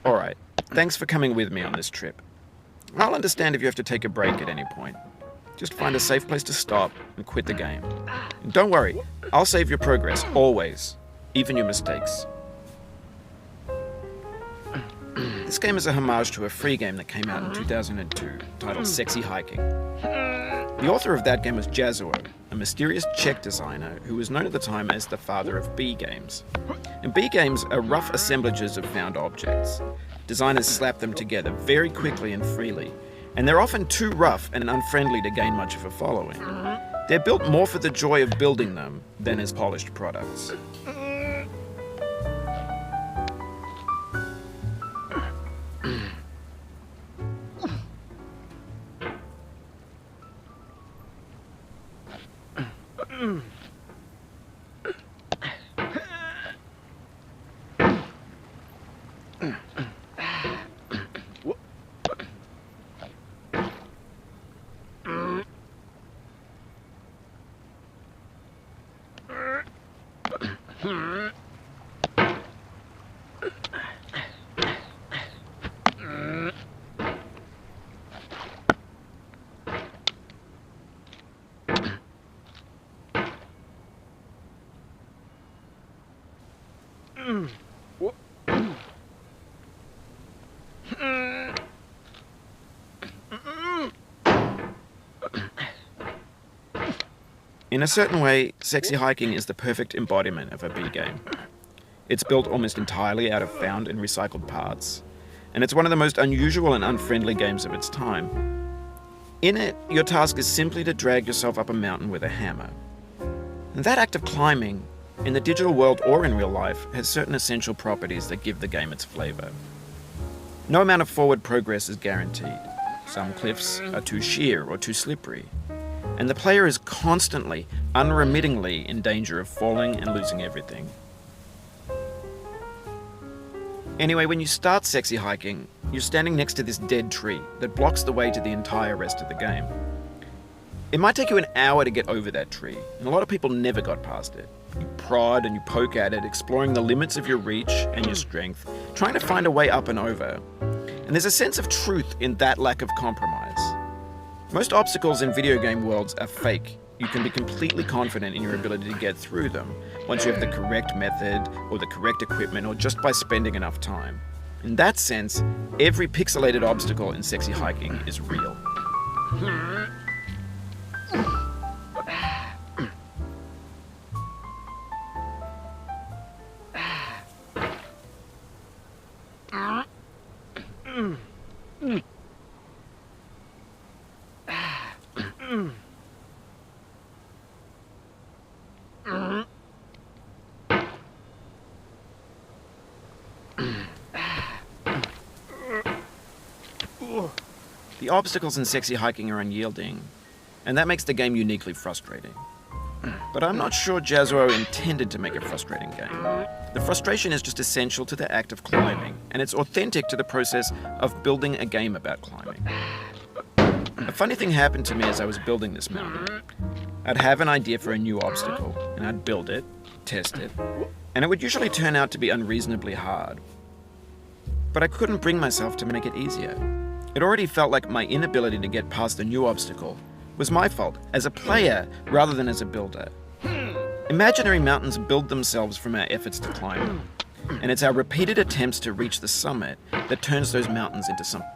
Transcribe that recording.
Alright, thanks for coming with me on this trip. I'll understand if you have to take a break at any point. Just find a safe place to stop and quit the game. And don't worry, I'll save your progress, always. Even your mistakes. This game is a homage to a free game that came out in 2002, titled Sexy Hiking. The author of that game was Jazzuo, a mysterious Czech designer who was known at the time as the father of B games. And B games are rough assemblages of found objects. Designers slap them together very quickly and freely, and they're often too rough and unfriendly to gain much of a following. They're built more for the joy of building them than as polished products. In a certain way, Sexy Hiking is the perfect embodiment of a B game. It's built almost entirely out of found and recycled parts, and it's one of the most unusual and unfriendly games of its time. In it, your task is simply to drag yourself up a mountain with a hammer. And that act of climbing, in the digital world or in real life, has certain essential properties that give the game its flavor. No amount of forward progress is guaranteed. Some cliffs are too sheer or too slippery, and the player is constantly, unremittingly in danger of falling and losing everything. Anyway, when you start Sexy Hiking, you're standing next to this dead tree that blocks the way to the entire rest of the game. It might take you an hour to get over that tree, and a lot of people never got past it. You prod and you poke at it, exploring the limits of your reach and your strength, trying to find a way up and over. And there's a sense of truth in that lack of compromise. Most obstacles in video game worlds are fake. You can be completely confident in your ability to get through them once you have the correct method or the correct equipment or just by spending enough time. In that sense, every pixelated obstacle in Sexy Hiking is real. The obstacles in Sexy Hiking are unyielding, and that makes the game uniquely frustrating. But I'm not sure Jazzuo intended to make a frustrating game. The frustration is just essential to the act of climbing, and it's authentic to the process of building a game about climbing. A funny thing happened to me as I was building this mountain. I'd have an idea for a new obstacle, and I'd build it, test it, and it would usually turn out to be unreasonably hard. But I couldn't bring myself to make it easier. It already felt like my inability to get past a new obstacle was my fault as a player rather than as a builder. Imaginary mountains build themselves from our efforts to climb them, and it's our repeated attempts to reach the summit that turns those mountains into something